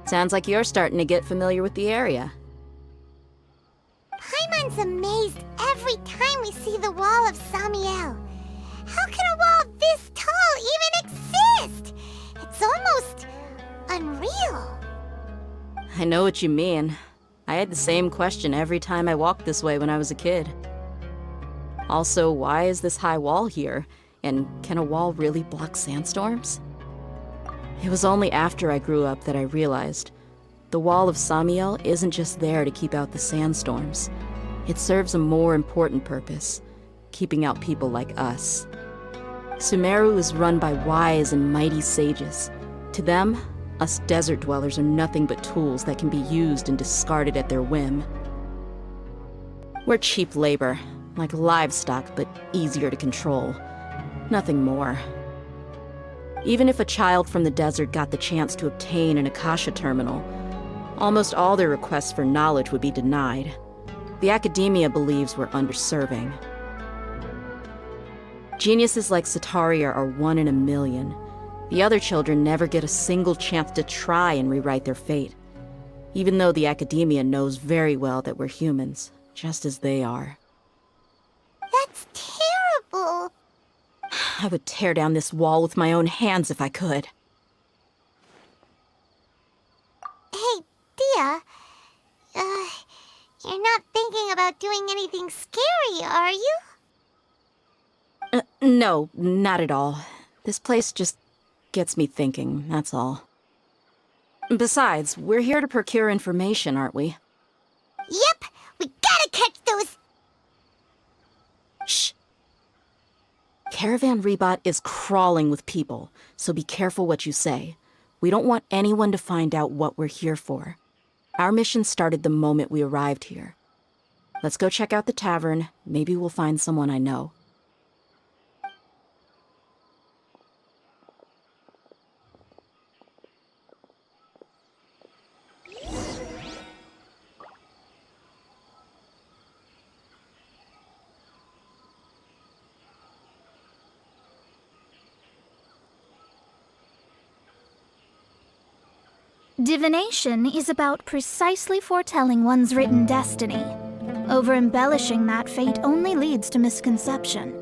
Sounds like you're starting to get familiar with the area. Paimon's amazed every time we see the wall of Samiel. How can a wall this tall even exist? It's almost unreal. I know what you mean. I had the same question every time I walked this way when I was a kid. Also, why is this high wall here? And can a wall really block sandstorms? It was only after I grew up that I realized the wall of Samiel isn't just there to keep out the sandstorms. It serves a more important purpose, keeping out people like us. Sumeru is run by wise and mighty sages. To them, us desert dwellers are nothing but tools that can be used and discarded at their whim. We're cheap labor, like livestock, but easier to control. Nothing more. Even if a child from the desert got the chance to obtain an Akasha terminal, almost all their requests for knowledge would be denied. The academia believes we're underserving. Geniuses like Sataria are 1 in a million. The other children never get a single chance to try and rewrite their fate, even though the academia knows very well that we're humans, just as they are. That's terrible. I would tear down this wall with my own hands if I could. Hey, Dia. You're not thinking about doing anything scary, are you? No, not at all. This place just gets me thinking, that's all. Besides, we're here to procure information, aren't we? Yep, we gotta catch those... Shh. Caravan Rebot is crawling with people, so be careful what you say. We don't want anyone to find out what we're here for. Our mission started the moment we arrived here. Let's go check out the tavern. Maybe we'll find someone I know. Divination is about precisely foretelling one's written destiny. Over-embellishing that fate only leads to misconception.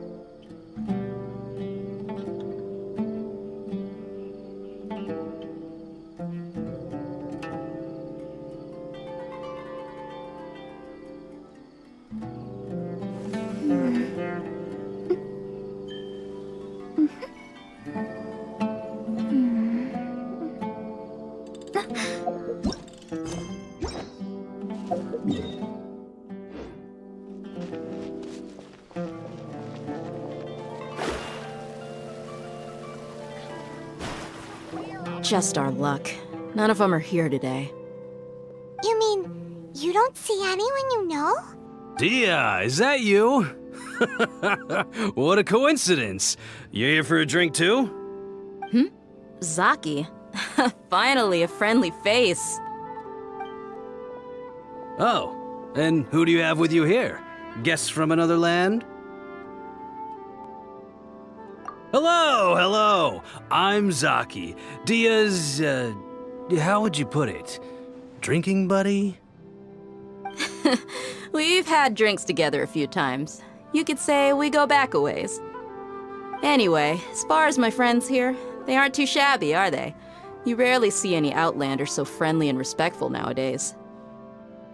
Just our luck. None of them are here today. You mean, you don't see anyone you know? Dia, is that you? What a coincidence. You here for a drink too? Zaki. Finally, a friendly face. Oh, and who do you have with you here? Guests from another land? Hello! I'm Zaki. Dia's, how would you put it? Drinking buddy? We've had drinks together a few times. You could say we go back a ways. Anyway, as far as my friends here, they aren't too shabby, are they? You rarely see any Outlanders so friendly and respectful nowadays.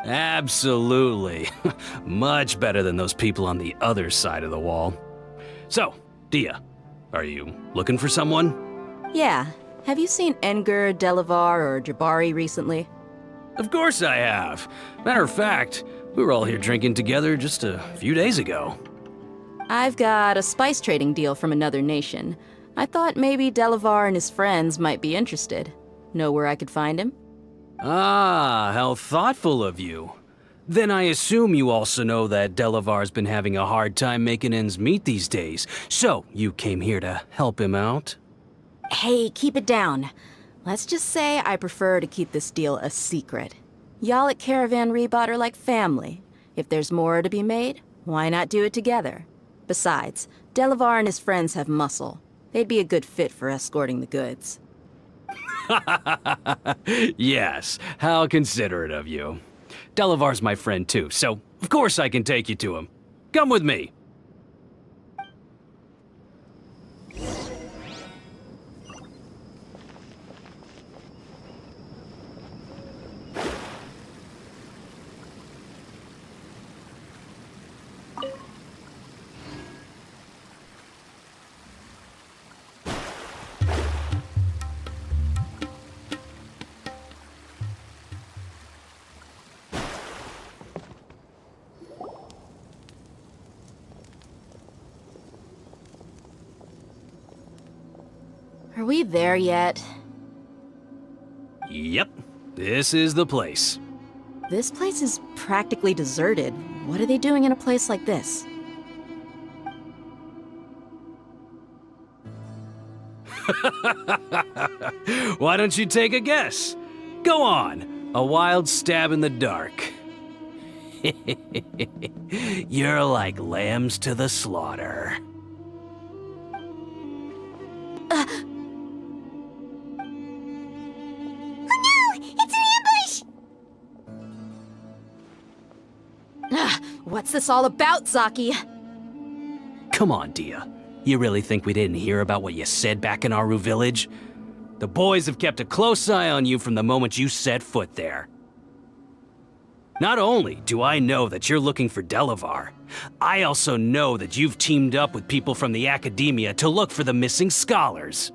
Absolutely. Much better than those people on the other side of the wall. So, Dia, are you looking for someone? Yeah. Have you seen Enger, Delavar, or Jabari recently? Of course I have. Matter of fact, we were all here drinking together just a few days ago. I've got a spice trading deal from another nation. I thought maybe Delavar and his friends might be interested. Know where I could find him? Ah, how thoughtful of you. Then I assume you also know that Delavar's been having a hard time making ends meet these days, so you came here to help him out? Hey, keep it down. Let's just say I prefer to keep this deal a secret. Y'all at Caravan Rebot are like family. If there's more to be made, why not do it together? Besides, Delavar and his friends have muscle. They'd be a good fit for escorting the goods. Yes, how considerate of you. Delavar's my friend too, so of course I can take you to him. Come with me. Are we there yet? Yep, this is the place. This place is practically deserted. What are they doing in a place like this? Why don't you take a guess? Go on, a wild stab in the dark. You're like lambs to the slaughter. What's this all about, Zaki? Come on, Dia. You really think we didn't hear about what you said back in Aru village? The boys have kept a close eye on you from the moment you set foot there. Not only do I know that you're looking for Delavar, I also know that you've teamed up with people from the academia to look for the missing scholars.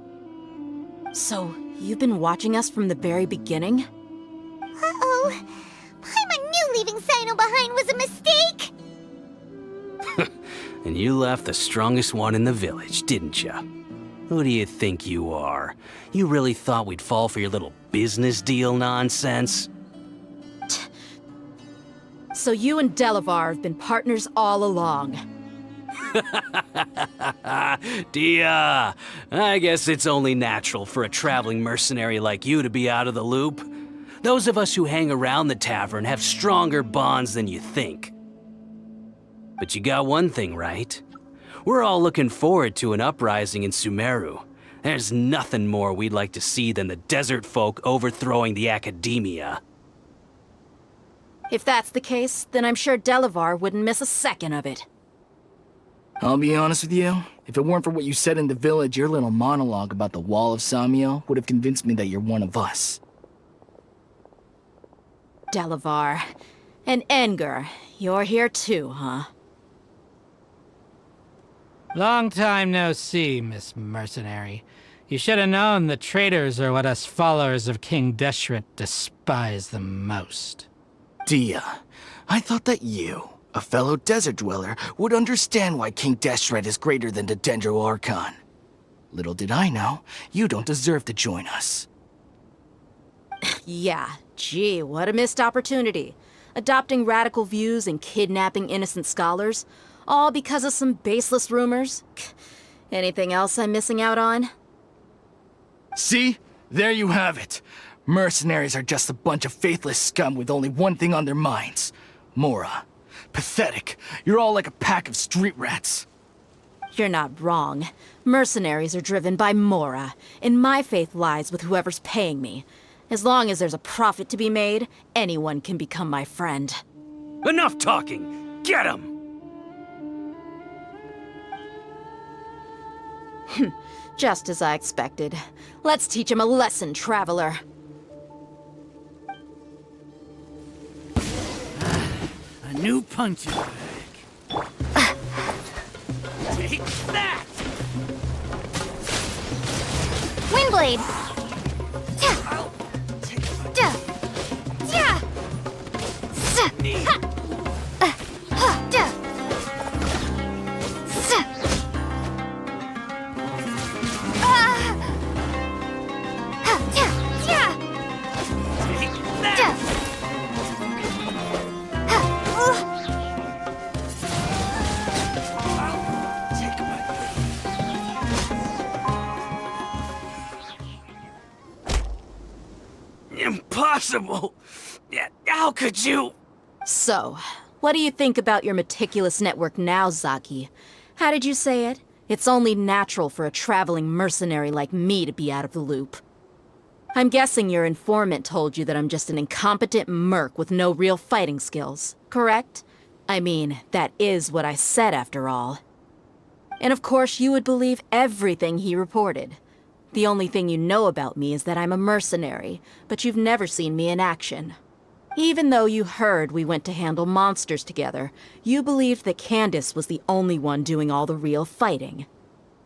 So, you've been watching us from the very beginning? Uh-oh. Paimon knew leaving Sino behind was a mistake! And you left the strongest one in the village, didn't ya? Who do you think you are? You really thought we'd fall for your little business deal nonsense? So you and Delavar have been partners all along. Dia, I guess it's only natural for a traveling mercenary like you to be out of the loop. Those of us who hang around the tavern have stronger bonds than you think. But you got one thing right. We're all looking forward to an uprising in Sumeru. There's nothing more we'd like to see than the desert folk overthrowing the academia. If that's the case, then I'm sure Delavar wouldn't miss a second of it. I'll be honest with you. If it weren't for what you said in the village, your little monologue about the Wall of Samiel would have convinced me that you're one of us. Delavar. And Enger, you're here too, huh? Long time no see, Miss Mercenary. You should have known the traitors are what us followers of King Deshret despise the most. Dia, I thought that you, a fellow desert dweller, would understand why King Deshret is greater than the Dendro Archon. Little did I know, you don't deserve to join us. Yeah, gee, what a missed opportunity. Adopting radical views and kidnapping innocent scholars, all because of some baseless rumors. Anything else I'm missing out on? See? There you have it. Mercenaries are just a bunch of faithless scum with only one thing on their minds. Mora. Pathetic. You're all like a pack of street rats. You're not wrong. Mercenaries are driven by Mora, and my faith lies with whoever's paying me. As long as there's a profit to be made, anyone can become my friend. Enough talking! Get him! Just as I expected. Let's teach him a lesson, traveler. A new punching bag. Take that! Windblade! I'll take my knee. Take that! I'll take my knee. Impossible! Yeah, how could you? So, what do you think about your meticulous network now, Zaki? How did you say it? It's only natural for a traveling mercenary like me to be out of the loop. I'm guessing your informant told you that I'm just an incompetent merc with no real fighting skills, correct? I mean, that is what I said after all. And of course you would believe everything he reported. The only thing you know about me is that I'm a mercenary, but you've never seen me in action. Even though you heard we went to handle monsters together, you believed that Candace was the only one doing all the real fighting.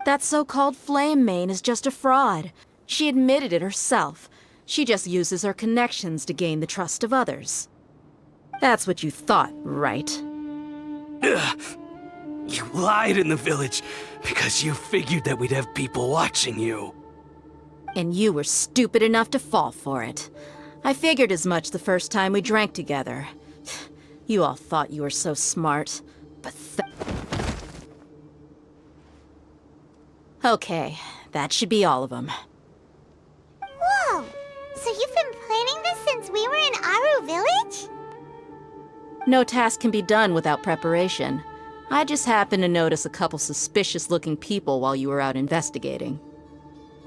That so-called Flame Mane is just a fraud. She admitted it herself. She just uses her connections to gain the trust of others. That's what you thought, right? Ugh. You lied in the village because you figured that we'd have people watching you. And you were stupid enough to fall for it. I figured as much the first time we drank together. You all thought you were so smart. Okay, that should be all of them. Whoa! So you've been planning this since we were in Aru Village? No task can be done without preparation. I just happened to notice a couple suspicious-looking people while you were out investigating.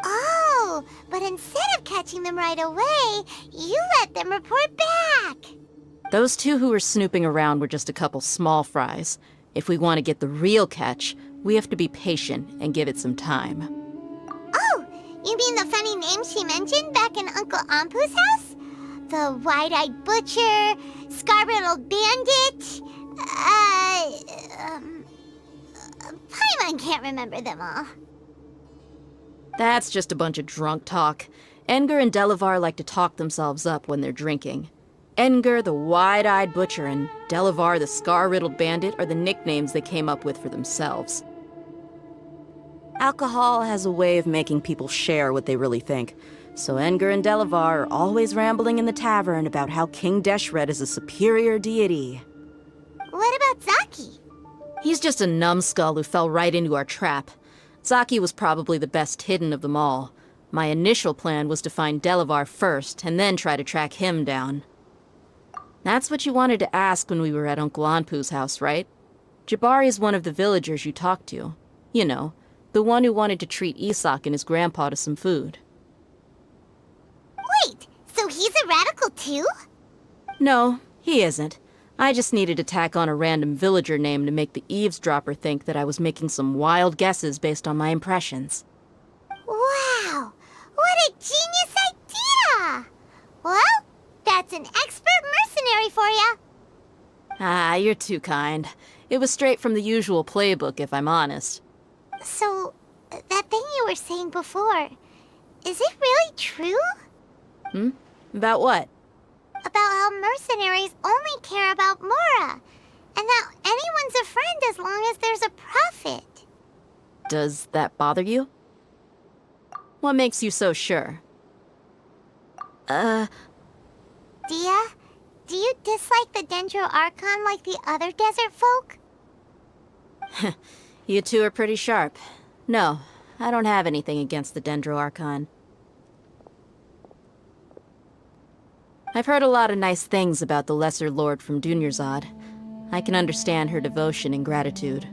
Oh, but instead of catching them right away, you let them report back. Those two who were snooping around were just a couple small fries. If we want to get the real catch, we have to be patient and give it some time. Oh, you mean the funny name she mentioned back in Uncle Ampu's house? The wide-eyed butcher, scar-riddled bandit, Paimon can't remember them all. That's just a bunch of drunk talk. Edgar and Delavar like to talk themselves up when they're drinking. Edgar, the wide-eyed butcher, and Delavar, the scar-riddled bandit, are the nicknames they came up with for themselves. Alcohol has a way of making people share what they really think, so Edgar and Delavar are always rambling in the tavern about how King Deshret is a superior deity. What about Zaki? He's just a numbskull who fell right into our trap. Zaki was probably the best hidden of them all. My initial plan was to find Delavar first, and then try to track him down. That's what you wanted to ask when we were at Uncle Anpu's house, right? Jabari is one of the villagers you talked to. You know, the one who wanted to treat Isak and his grandpa to some food. Wait, so he's a radical too? No, he isn't. I just needed to tack on a random villager name to make the eavesdropper think that I was making some wild guesses based on my impressions. Wow, what a genius idea! Well, that's an expert mercenary for ya. Ah, you're too kind. It was straight from the usual playbook, if I'm honest. So, that thing you were saying before, is it really true? About what? About how mercenaries only care about Mora, and that anyone's a friend as long as there's a profit. Does that bother you? What makes you so sure? Dia, do you dislike the Dendro Archon like the other desert folk? You two are pretty sharp. No, I don't have anything against the Dendro Archon. I've heard a lot of nice things about the Lesser Lord from Dunyarzad. I can understand her devotion and gratitude.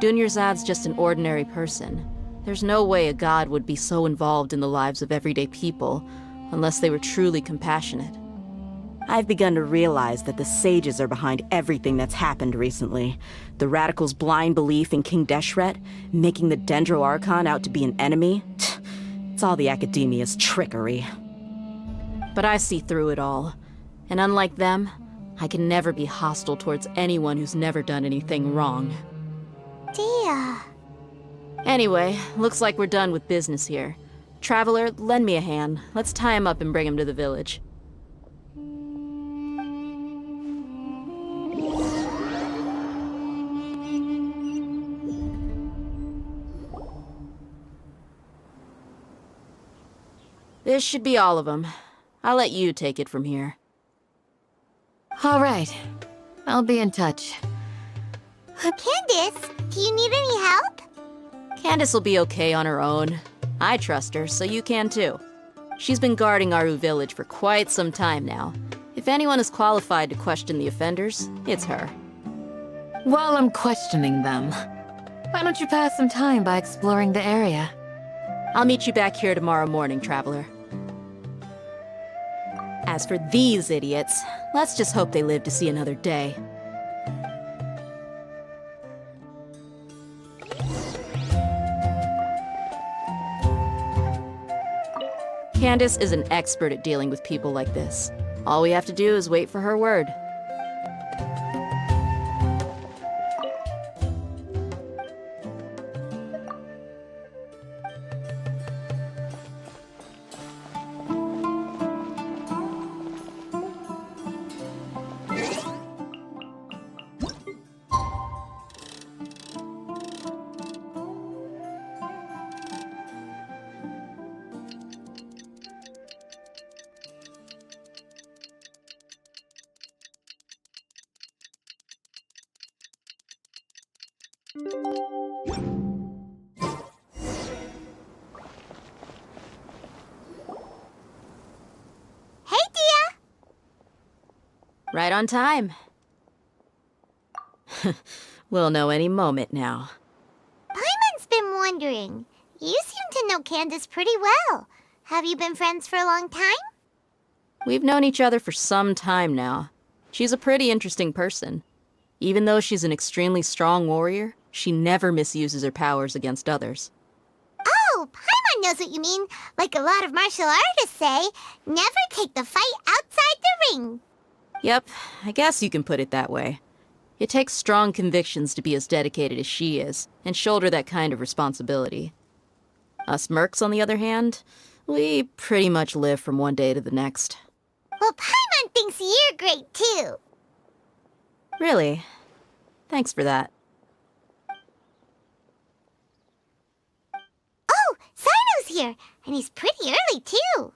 Dunyarzad's just an ordinary person. There's no way a god would be so involved in the lives of everyday people, unless they were truly compassionate. I've begun to realize that the sages are behind everything that's happened recently. The radicals' blind belief in King Deshret, making the Dendro Archon out to be an enemy. It's all the academia's trickery. But I see through it all. And unlike them, I can never be hostile towards anyone who's never done anything wrong. Dia. Anyway, looks like we're done with business here. Traveler, lend me a hand. Let's tie him up and bring him to the village. This should be all of them. I'll let you take it from here. All right. I'll be in touch. Candace, do you need any help? Candace will be okay on her own. I trust her, so you can too. She's been guarding Aru Village for quite some time now. If anyone is qualified to question the offenders, it's her. While I'm questioning them, why don't you pass some time by exploring the area? I'll meet you back here tomorrow morning, Traveler. As for these idiots, let's just hope they live to see another day. Candace is an expert at dealing with people like this. All we have to do is wait for her word. Hey, Dia! Right on time. We'll know any moment now. Paimon's been wondering. You seem to know Candace pretty well. Have you been friends for a long time? We've known each other for some time now. She's a pretty interesting person. Even though she's an extremely strong warrior, she never misuses her powers against others. Oh, Paimon knows what you mean. Like a lot of martial artists say, never take the fight outside the ring. Yep, I guess you can put it that way. It takes strong convictions to be as dedicated as she is, and shoulder that kind of responsibility. Us mercs, on the other hand, we pretty much live from one day to the next. Well, Paimon thinks you're great too. Really? Thanks for that. Oh, Sino's here, and he's pretty early too.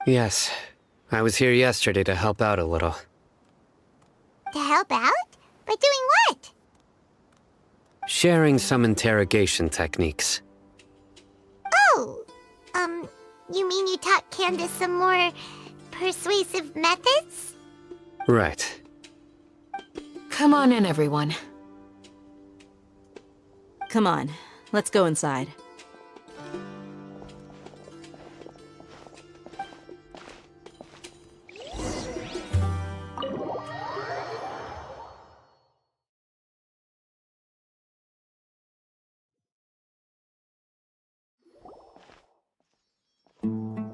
Yes. I was here yesterday to help out a little. To help out? By doing what? Sharing some interrogation techniques. Oh, you mean you taught Candace some more persuasive methods? Right. Come on in, everyone. Come on, let's go inside.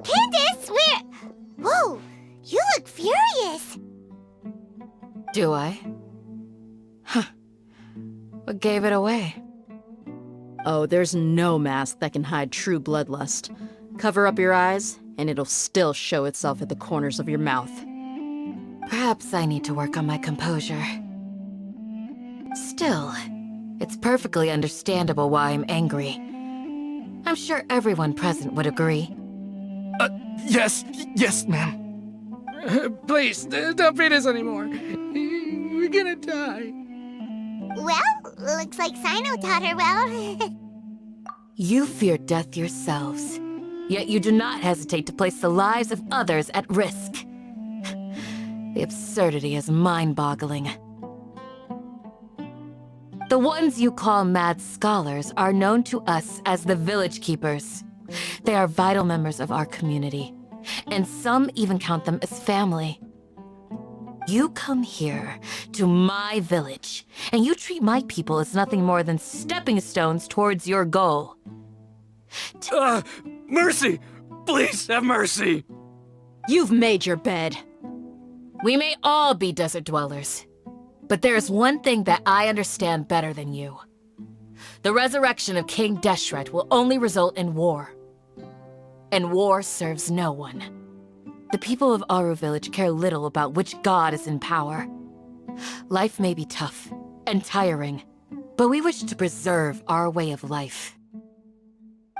Candace, where? Whoa, you look furious. Do I? Huh. What gave it away? Oh, there's no mask that can hide true bloodlust. Cover up your eyes, and it'll still show itself at the corners of your mouth. Perhaps I need to work on my composure. Still, it's perfectly understandable why I'm angry. I'm sure everyone present would agree. Yes, ma'am. Please, don't beat us anymore. We're gonna die. Well, looks like Sino taught her well. You fear death yourselves, yet you do not hesitate to place the lives of others at risk. The absurdity is mind-boggling. The ones you call mad scholars are known to us as the Village Keepers. They are vital members of our community, and some even count them as family. You come here, to my village, and you treat my people as nothing more than stepping stones towards your goal. Mercy! Please, have mercy! You've made your bed. We may all be desert dwellers, but there's one thing that I understand better than you. The resurrection of King Deshret will only result in war. And war serves no one. The people of Aru Village care little about which god is in power. Life may be tough and tiring, but we wish to preserve our way of life.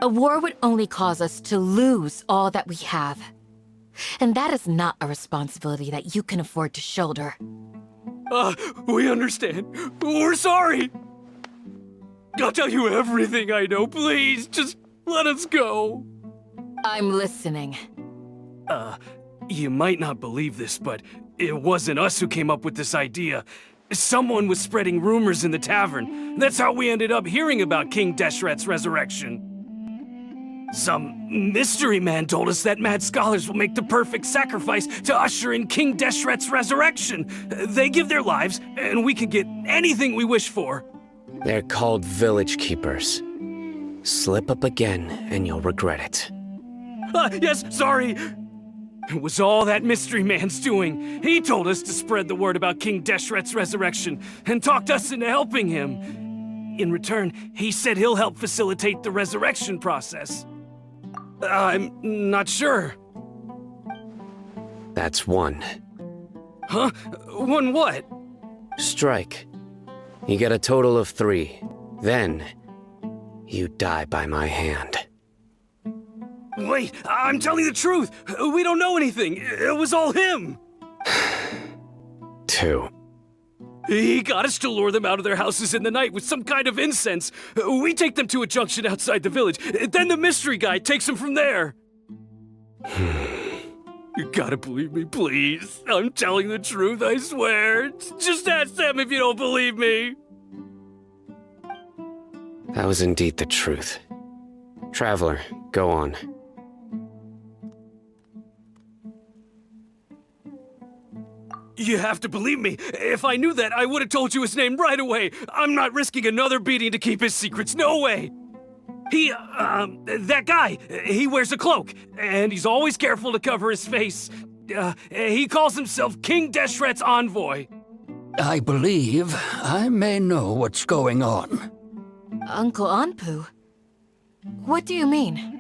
A war would only cause us to lose all that we have. And that is not a responsibility that you can afford to shoulder. We understand. We're sorry. I'll tell you everything I know. Please, just let us go. I'm listening. You might not believe this, but it wasn't us who came up with this idea. Someone was spreading rumors in the tavern. That's how we ended up hearing about King Deshret's resurrection. Some mystery man told us that mad scholars will make the perfect sacrifice to usher in King Deshret's resurrection. They give their lives, and we can get anything we wish for. They're called village keepers. Slip up again, and you'll regret it. Yes, sorry. It was all that mystery man's doing. He told us to spread the word about King Deshret's resurrection, and talked us into helping him. In return, he said he'll help facilitate the resurrection process. I'm not sure. That's one. Huh? One what? Strike. You get a total of 3. Then, you die by my hand. Wait, I'm telling the truth. We don't know anything. It was all him. 2. He got us to lure them out of their houses in the night with some kind of incense. We take them to a junction outside the village. Then the mystery guy takes them from there. You gotta believe me, please. I'm telling the truth, I swear. Just ask them if you don't believe me. That was indeed the truth. Traveler, go on. You have to believe me. If I knew that, I would have told you his name right away. I'm not risking another beating to keep his secrets. No way. That guy, he wears a cloak, and he's always careful to cover his face. He calls himself King Deshret's envoy. I believe I may know what's going on. Uncle Anpu? What do you mean?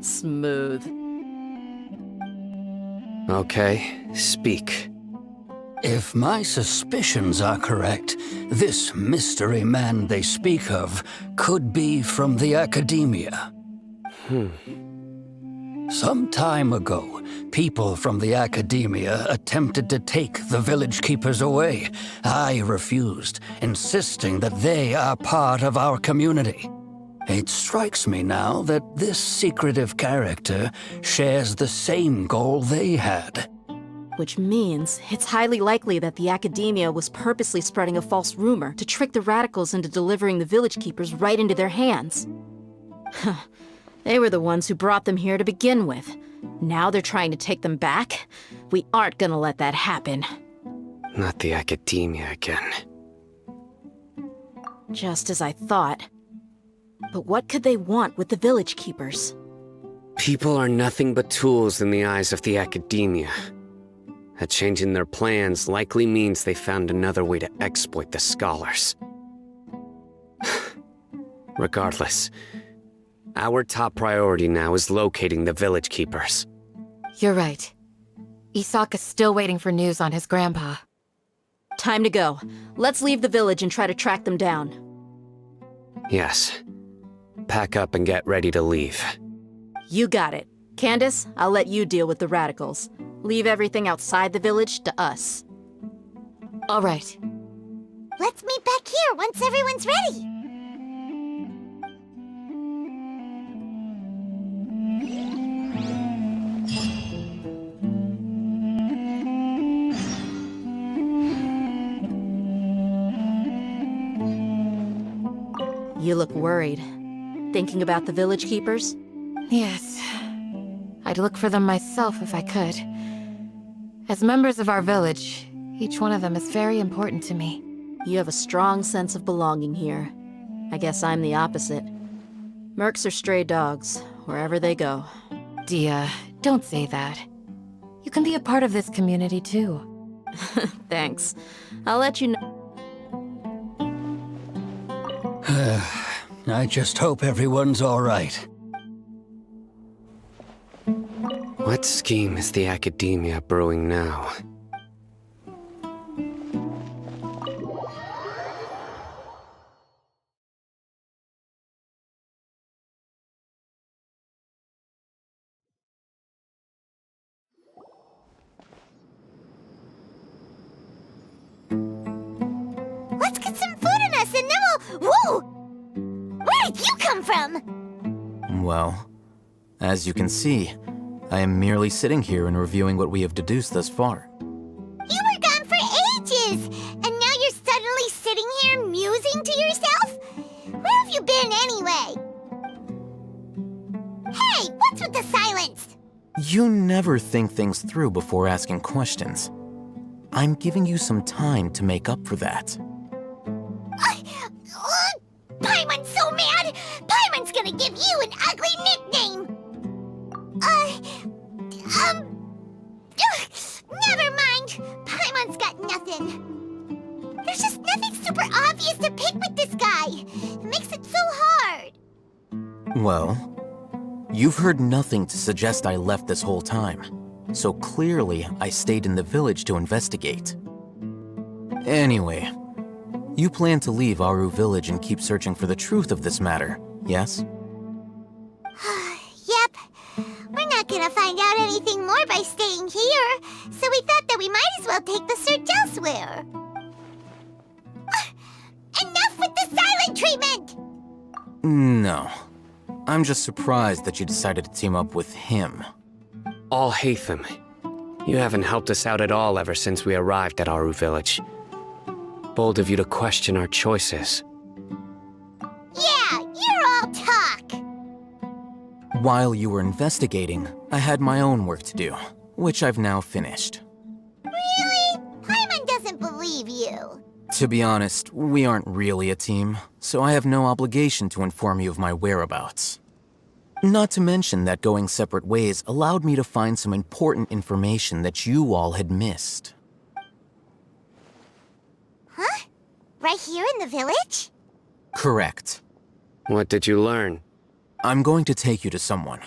Smooth. Okay, speak. If my suspicions are correct, this mystery man they speak of could be from the academia. Some time ago, people from the academia attempted to take the village keepers away. I refused, insisting that they are part of our community. It strikes me now that this secretive character shares the same goal they had. Which means it's highly likely that the academia was purposely spreading a false rumor to trick the radicals into delivering the village keepers right into their hands. They were the ones who brought them here to begin with. Now they're trying to take them back? We aren't gonna let that happen. Not the academia again. Just as I thought. But what could they want with the village keepers? People are nothing but tools in the eyes of the academia. A change in their plans likely means they found another way to exploit the scholars. Regardless, our top priority now is locating the village keepers. You're right. Isak is still waiting for news on his grandpa. Time to go. Let's leave the village and try to track them down. Yes. Pack up and get ready to leave. You got it. Candace, I'll let you deal with the radicals. Leave everything outside the village to us. All right. Let's meet back here once everyone's ready. You look worried. Thinking about the village keepers? Yes. I'd look for them myself if I could. As members of our village, each one of them is very important to me. You have a strong sense of belonging here. I guess I'm the opposite. Mercs are stray dogs, wherever they go. Dia, don't say that. You can be a part of this community too. Thanks. I'll let you know. I just hope everyone's all right. What scheme is the academia brewing now? Let's get some food in us and then we'll... Whoa! Where did you come from? Well, as you can see, I am merely sitting here and reviewing what we have deduced thus far. You were to yourself? Where have you been anyway? Hey, what's with the silence? You never think things through before asking questions. I'm giving you some time to make up for that. Paimon's so mad! Paimon's gonna give you an ugly nickname! Never mind. Paimon's got nothing. There's just nothing super obvious to pick with this guy. It makes it so hard. Well, you've heard nothing to suggest I left this whole time. So clearly, I stayed in the village to investigate. Anyway, you plan to leave Aru village and keep searching for the truth of this matter, yes? Yep. We're not gonna find out anything more by staying here, so we thought that we might as well take the search elsewhere. Enough with the silent treatment! No. I'm just surprised that you decided to team up with him. Al-Haytham, you haven't helped us out at all ever since we arrived at Aru village. Bold of you to question our choices. Yeah, you're all talk! While you were investigating, I had my own work to do, which I've now finished. Really? Paimon doesn't believe you. To be honest, we aren't really a team, so I have no obligation to inform you of my whereabouts. Not to mention that going separate ways allowed me to find some important information that you all had missed. Huh? Right here in the village? Correct. What did you learn? I'm going to take you to someone.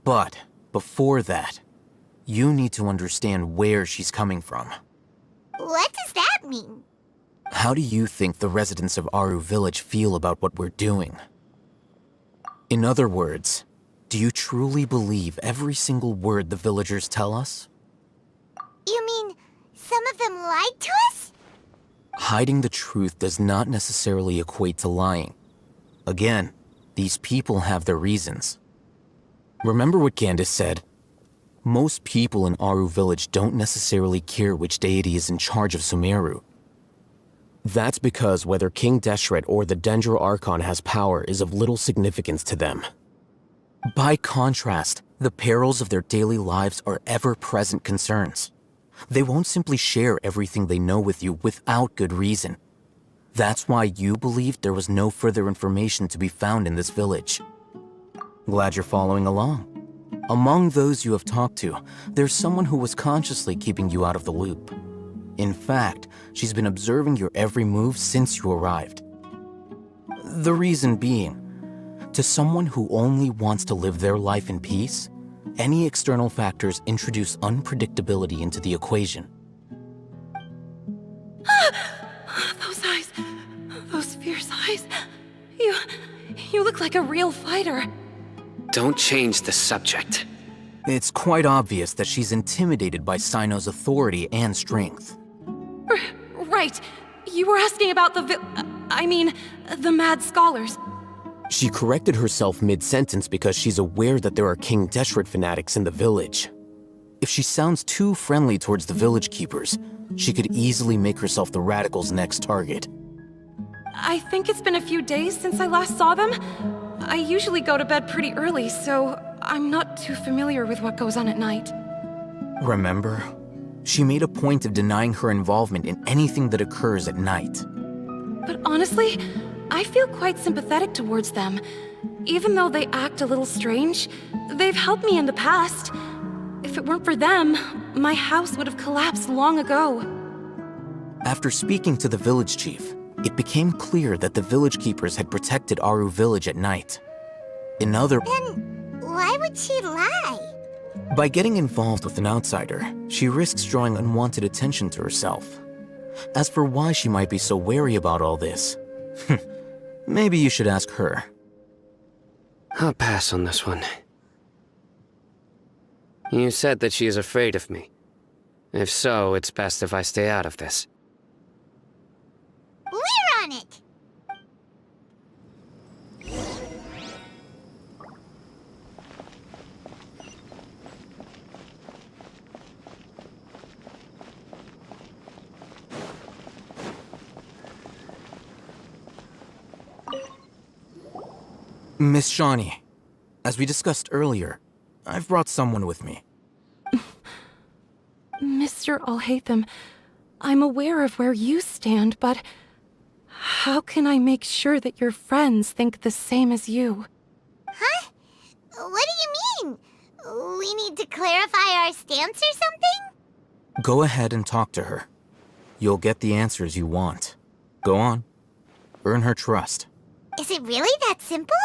But before that, you need to understand where she's coming from. What does that mean? How do you think the residents of Aru village feel about what we're doing? In other words, do you truly believe every single word the villagers tell us? You mean, some of them lied to us? Hiding the truth does not necessarily equate to lying. Again, these people have their reasons. Remember what Candace said? Most people in Aru village don't necessarily care which deity is in charge of Sumeru. That's because whether King Deshret or the Dendro Archon has power is of little significance to them. By contrast, the perils of their daily lives are ever-present concerns. They won't simply share everything they know with you without good reason. That's why you believed there was no further information to be found in this village. Glad you're following along. Among those you have talked to, there's someone who was consciously keeping you out of the loop. In fact, she's been observing your every move since you arrived. The reason being, to someone who only wants to live their life in peace, any external factors introduce unpredictability into the equation. Those eyes, those fierce eyes. You look like a real fighter. Don't change the subject. It's quite obvious that she's intimidated by Sino's authority and strength. Right. You were asking about the the mad scholars. She corrected herself mid-sentence because she's aware that there are King Deshret fanatics in the village. If she sounds too friendly towards the village keepers, she could easily make herself the radicals' next target. I think it's been a few days since I last saw them. I usually go to bed pretty early, so I'm not too familiar with what goes on at night. Remember? She made a point of denying her involvement in anything that occurs at night. But honestly, I feel quite sympathetic towards them. Even though they act a little strange, they've helped me in the past. If it weren't for them, my house would have collapsed long ago. After speaking to the village chief, it became clear that the village keepers had protected Aru village at night. Then why would she lie? By getting involved with an outsider, she risks drawing unwanted attention to herself. As for why she might be so wary about all this, maybe you should ask her. I'll pass on this one. You said that she is afraid of me. If so, it's best if I stay out of this. We're on it! Miss Shawnee, as we discussed earlier, I've brought someone with me. Mr. Alhaitham, I'm aware of where you stand, but how can I make sure that your friends think the same as you? Huh? What do you mean? We need to clarify our stance or something? Go ahead and talk to her. You'll get the answers you want. Go on. Earn her trust. Is it really that simple?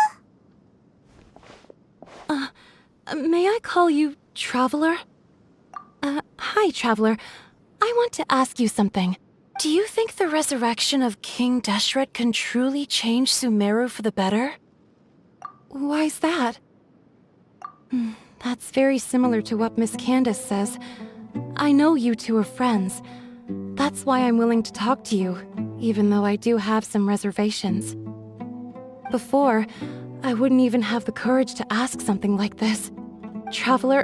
May I call you Traveler? Hi, Traveler. I want to ask you something. Do you think the resurrection of King Deshret can truly change Sumeru for the better? Why's that? That's very similar to what Miss Candace says. I know you two are friends. That's why I'm willing to talk to you, even though I do have some reservations. Before, I wouldn't even have the courage to ask something like this. Traveler,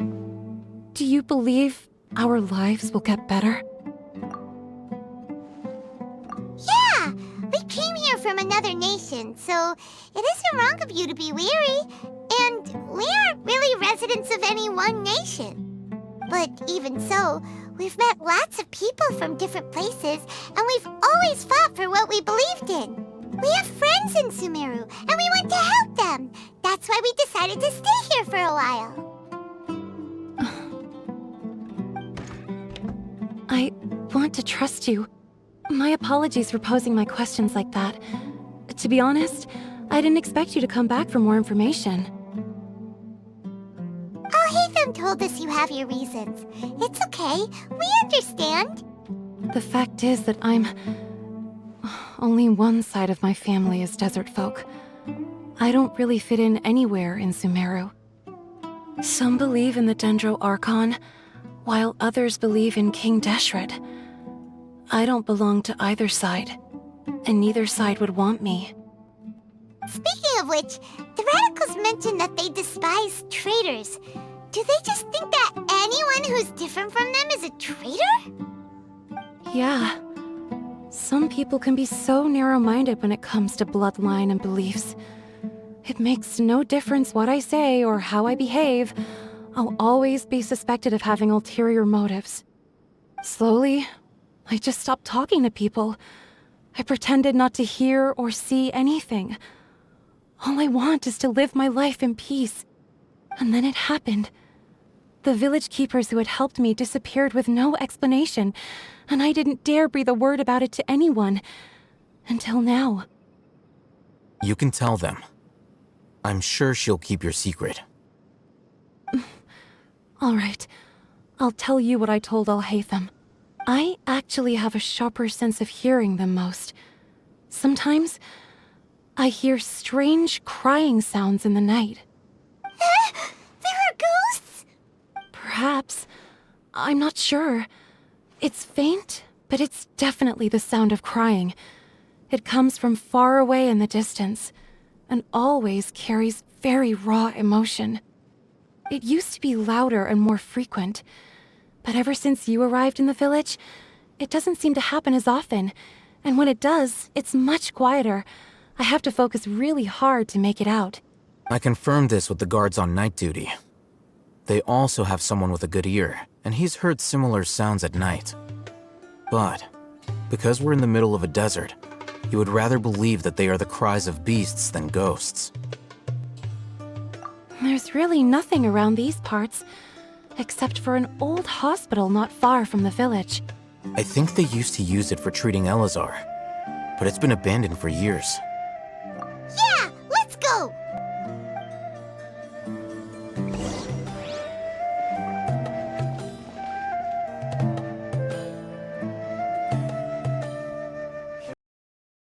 do you believe our lives will get better? Yeah! We came here from another nation, so it isn't wrong of you to be weary. And we aren't really residents of any one nation. But even so, we've met lots of people from different places, and we've always fought for what we believed in. We have friends in Sumeru, and we want to help them. That's why we decided to stay here for a while. I want to trust you. My apologies for posing my questions like that. To be honest, I didn't expect you to come back for more information. Alhaitham told us you have your reasons. It's okay. We understand. The fact is that only one side of my family is desert folk. I don't really fit in anywhere in Sumeru. Some believe in the Dendro Archon, while others believe in King Deshret. I don't belong to either side, and neither side would want me. Speaking of which, the radicals mentioned that they despise traitors. Do they just think that anyone who's different from them is a traitor? Yeah. Some people can be so narrow-minded when it comes to bloodline and beliefs. It makes no difference what I say or how I behave. I'll always be suspected of having ulterior motives. Slowly, I just stopped talking to people. I pretended not to hear or see anything. All I want is to live my life in peace. And then it happened. The village keepers who had helped me disappeared with no explanation, and I didn't dare breathe a word about it to anyone. Until now. You can tell them. I'm sure she'll keep your secret. All right. I'll tell you what I told Alhaitham. I actually have a sharper sense of hearing than most. Sometimes, I hear strange crying sounds in the night. There are ghosts? Perhaps. I'm not sure. It's faint, but it's definitely the sound of crying. It comes from far away in the distance, and always carries very raw emotion. It used to be louder and more frequent, but ever since you arrived in the village, it doesn't seem to happen as often, and when it does, it's much quieter. I have to focus really hard to make it out. I confirmed this with the guards on night duty. They also have someone with a good ear, and he's heard similar sounds at night. But, because we're in the middle of a desert, you would rather believe that they are the cries of beasts than ghosts. There's really nothing around these parts, except for an old hospital not far from the village. I think they used to use it for treating Elazar, but it's been abandoned for years.